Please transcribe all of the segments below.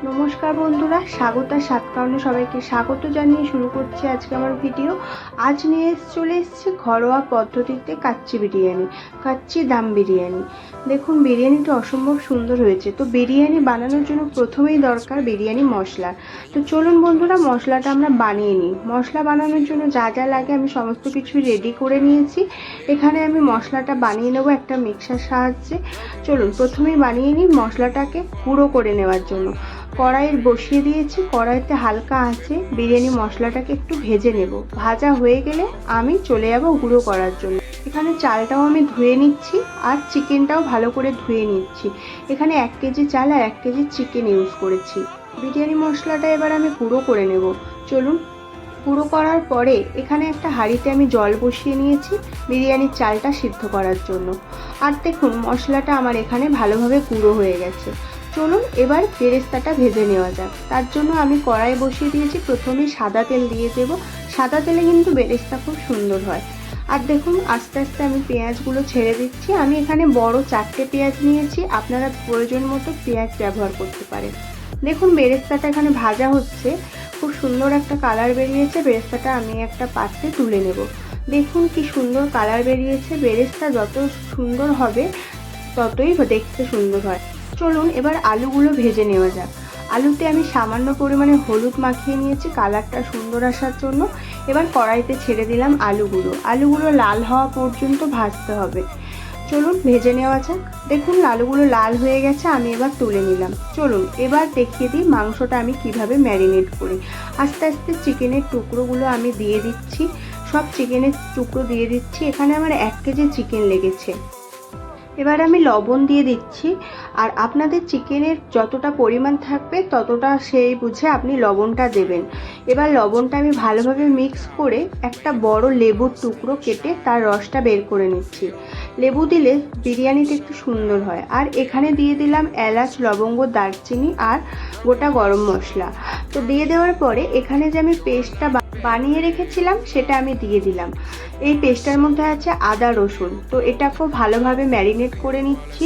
নমস্কার বন্ধুরা, স্বাগত আর সাতকারণে সবাইকে স্বাগত জানিয়ে শুরু করছি আজকে আমার ভিডিও। আজ নিয়ে চলে এসেছি ঘরোয়া পদ্ধতিতে কাচ্চি বিরিয়ানি, কাচ্চি দাম বিরিয়ানি। দেখুন বিরিয়ানিটা অসম্ভব সুন্দর হয়েছে। তো বিরিয়ানি বানানোর জন্য প্রথমেই দরকার বিরিয়ানি মশলা। তো চলুন বন্ধুরা মশলাটা আমরা বানিয়ে নিই। মশলা বানানোর জন্য যা যা লাগে আমি সমস্ত কিছু রেডি করে নিয়েছি। এখানে আমি মশলাটা বানিয়ে নেব একটা মিক্সার সাহায্যে। চলুন প্রথমেই বানিয়ে নিই মশলাটাকে গুঁড়ো করে নেওয়ার জন্য। কড়াই বসিয়ে দিয়েছি, কড়াইতে হালকা আঁচে বিরিয়ানি মশলাটাকে একটু ভেজে নেব। ভাজা হয়ে গেলে আমি চলে যাব গুঁড়ো করার জন্য। এখানে চালটাও আমি ধুয়ে নিচ্ছি আর চিকেনটাও ভালো করে ধুয়ে নিচ্ছি। এখানে 1 কেজি চাল আর 1 কেজি চিকেন ইউজ করেছি। বিরিয়ানি মশলাটা এবার আমি গুঁড়ো করে নেব। চলুন গুঁড়ো করার পরে এখানে একটা হাঁড়িতে আমি জল বসিয়ে নিয়েছি বিরিয়ানির চালটা সিদ্ধ করার জন্য। আর দেখুন মশলাটা আমার এখানে ভালোভাবে গুঁড়ো হয়ে গেছে। চলুন এবার বেরেস্তাটা ভেজে নেওয়া যাক। তার জন্য আমি কড়াই বসিয়ে দিয়েছি, প্রথমে সাদা তেল দিয়ে দেব। সাদা তেলে কিন্তু বেরেস্তা খুব সুন্দর হয়। আর দেখুন আস্তে আস্তে আমি পেঁয়াজগুলো ছেড়ে দিচ্ছি। আমি এখানে বড় 4টে পেঁয়াজ নিয়েছি, আপনারা প্রয়োজন মতো পেঁয়াজ ব্যবহার করতে পারেন। দেখুন বেরেস্তাটা এখানে ভাজা হচ্ছে, খুব সুন্দর একটা কালার বেরিয়েছে। বেরেস্তাটা আমি একটা পাত্রে তুলে নেব। দেখুন কি সুন্দর কালার বেরিয়েছে। বেরেস্তা যত সুন্দর হবে ততই দেখতে সুন্দর হয়। চলুন এবার আলুগুলো ভেজে নেওয়া যাক। আলুতে আমি সামান্য পরিমাণে হলুদ মাখিয়ে নিয়েছি কালারটা সুন্দর আসার জন্য। এবার কড়াইতে ছেড়ে দিলাম আলুগুলো লাল হওয়া পর্যন্ত ভাজতে হবে। চলুন ভেজে নেওয়া যাক। দেখুন আলুগুলো লাল হয়ে গেছে, আমি এবার তুলে নিলাম। চলুন এবার দেখিয়ে দিই মাংসটা আমি কিভাবে ম্যারিনেট করি। আস্তে আস্তে চিকেনের টুকরোগুলো আমি দিয়ে দিচ্ছি, সব চিকেনের টুকরো দিয়ে দিচ্ছি। এখানে আমার 1 কেজি চিকেন লেগেছে। এবার আমি লবণ দিয়ে দিচ্ছি, আর আপনাদের চিকেনের যতটা পরিমাণ থাকবে ততটা সেই বুঝে আপনি লবণটা দেবেন। এবার লবণটা আমি ভালোভাবে মিক্স করে একটা বড় লেবুর টুকরো কেটে তার রসটা বের করে নিচ্ছি। লেবু দিলে বিরিয়ানিটা একটু সুন্দর হয়। আর এখানে দিয়ে দিলাম এলাচ, লবঙ্গ, দারচিনি আর গোটা গরম মশলা। তো দিয়ে দেওয়ার পরে এখানে যে আমি পেস্টটা বানিয়ে রেখেছিলাম সেটা আমি দিয়ে দিলাম। এই পেস্টটার মধ্যে আছে আদা রসুন। তো এটাকেও ভালোভাবে ম্যারিনেট করে নিচ্ছি।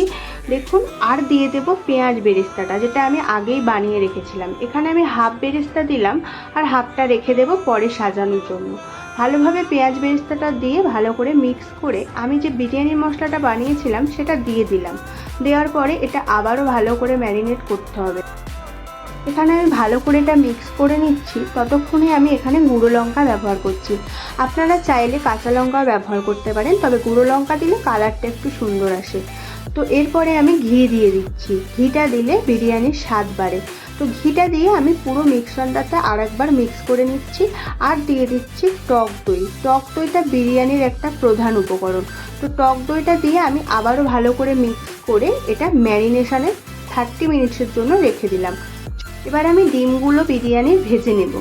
দেখুন আর দিয়ে দেব পেঁয়াজ বেরেস্তাটা, যেটা আমি আগেই বানিয়ে রেখেছিলাম। এখানে আমি হাফ বেরেস্তা দিলাম আর হাফটা রেখে দেব পরে সাজানোর জন্য। ভালোভাবে পেঁয়াজ বেরেস্তাটা দিয়ে ভালো করে মিক্স করে আমি যে বিরিয়ানি মশলাটা বানিয়েছিলাম সেটা দিয়ে দিলাম। দেওয়ার পরে এটা আবারও ভালো করে ম্যারিনেট করতে হবে। এখানে আমি ভালো করে এটা মিক্স করে নিচ্ছি। ততক্ষণে আমি এখানে গুঁড়ো লঙ্কা ব্যবহার করছি। আপনারা চাইলে কাঁচা লঙ্কাও ব্যবহার করতে পারেন, তবে গুঁড়ো লঙ্কা দিলে কালারটা একটু সুন্দর আসে। তো এরপরে আমি ঘি দিয়ে দিচ্ছি। ঘিটা দিলে বিরিয়ানির স্বাদ বাড়ে। তো ঘিটা দিয়ে আমি পুরো মিক্সচারটাতে আরেকবার মিক্স করে নিচ্ছি। আর দিয়ে দিচ্ছি টক দই। টক দইটা বিরিয়ানির একটা প্রধান উপকরণ। তো টক দইটা দিয়ে আমি আবারও ভালো করে মিক্স করে এটা ম্যারিনেশনে 30 মিনিটের জন্য রেখে দিলাম। এবার আমি ডিমগুলো বিরিয়ানি ভেজে নেব।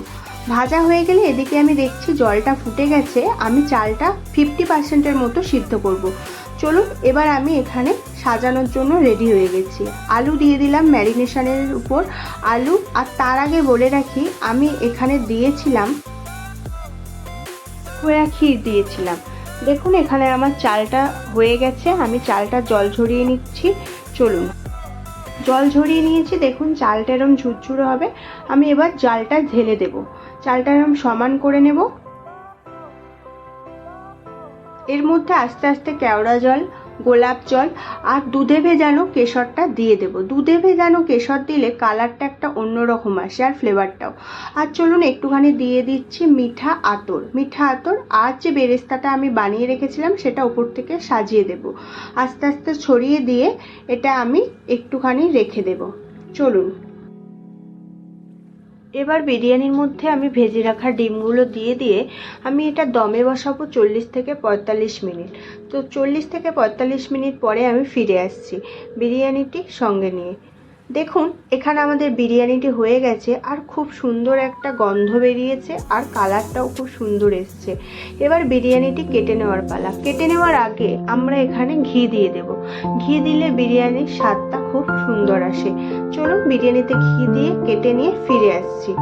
ভাজা হয়ে গেলে এদিকে আমি দেখছি জলটা ফুটে গেছে। আমি চালটা 50%-এর মতো সিদ্ধ করব। চলুন এবার আমি এখানে সাজানোর জন্য রেডি হয়ে গেছি। আলু দিয়ে দিলাম ম্যারিনেশনের উপর আলু। আর তার আগে বলে রাখি আমি এখানে দিয়েছিলাম খোয়া ক্ষীর দিয়েছিলাম। দেখুন এখানে আমার চালটা হয়ে গেছে, আমি চালটা জল ঝরিয়ে নিচ্ছি। চলুন জল ঝরিয়ে নিয়েছি। দেখুন চালটা এরম ঝুরঝুরে হবে। আমি এবার জালটা ঢেলে দেব। চালটা এরম সমান করে নেব। এর মধ্যে আস্তে আস্তে কেওড়া জল, গোলাপ জল আর দুধে ভেজানো কেশরটা দিয়ে দেব। দুধে ভেজানো কেশর দিলে কালারটা একটা অন্যরকম আসে আর ফ্লেভারটাও। আর চলুন একটুখানি দিয়ে দিচ্ছি মিঠা আতর আর যে বেরেস্তাটা আমি বানিয়ে রেখেছিলাম সেটা উপর থেকে সাজিয়ে দেব। আস্তে আস্তে ছড়িয়ে দিয়ে এটা আমি একটুখানি রেখে দেব। চলুন এবার বিরিয়ানির মধ্যে আমি ভেজে রাখা ডিমগুলো দিয়ে আমি এটা দমে বসাবো 40 থেকে 45 মিনিট। তো 40 থেকে 45 মিনিট পরে আমি ফিরে আসছি বিরিয়ানিটি সঙ্গে নিয়ে। দেখুন এখানে আমাদের বিরিয়ানিটি হয়ে গেছে আর খুব সুন্দর একটা গন্ধ বেরিয়েছে আর কালারটাও খুব সুন্দর এসছে। এবার বিরিয়ানিটি কেটে নেওয়ার পালা। কেটে নেওয়ার আগে আমরা এখানে ঘি দিয়ে দেব। ঘি দিলে বিরিয়ানির স্বাদটা খুব সুন্দর আসে। চলুন বিরিয়ানিতে ঘি দিয়ে কেটে নিয়ে ফিরে আসছি।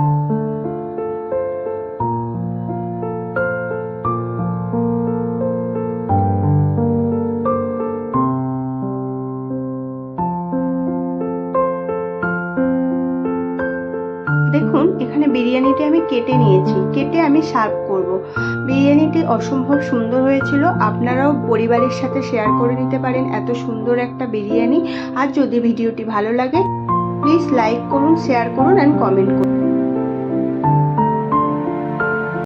দেখুন এখানে বিরিয়ানিটি আমি কেটে নিয়েছি, কেটে আমি সার্ভ করব। বিরিয়ানিটি অসম্ভব সুন্দর হয়েছিল, আপনারাও পরিবারের সাথে শেয়ার করে নিতে পারেন এত সুন্দর একটা বিরিয়ানি। আর যদি ভিডিওটি ভালো লাগে প্লিজ লাইক করুন, শেয়ার করুন অ্যান্ড কমেন্ট করুন।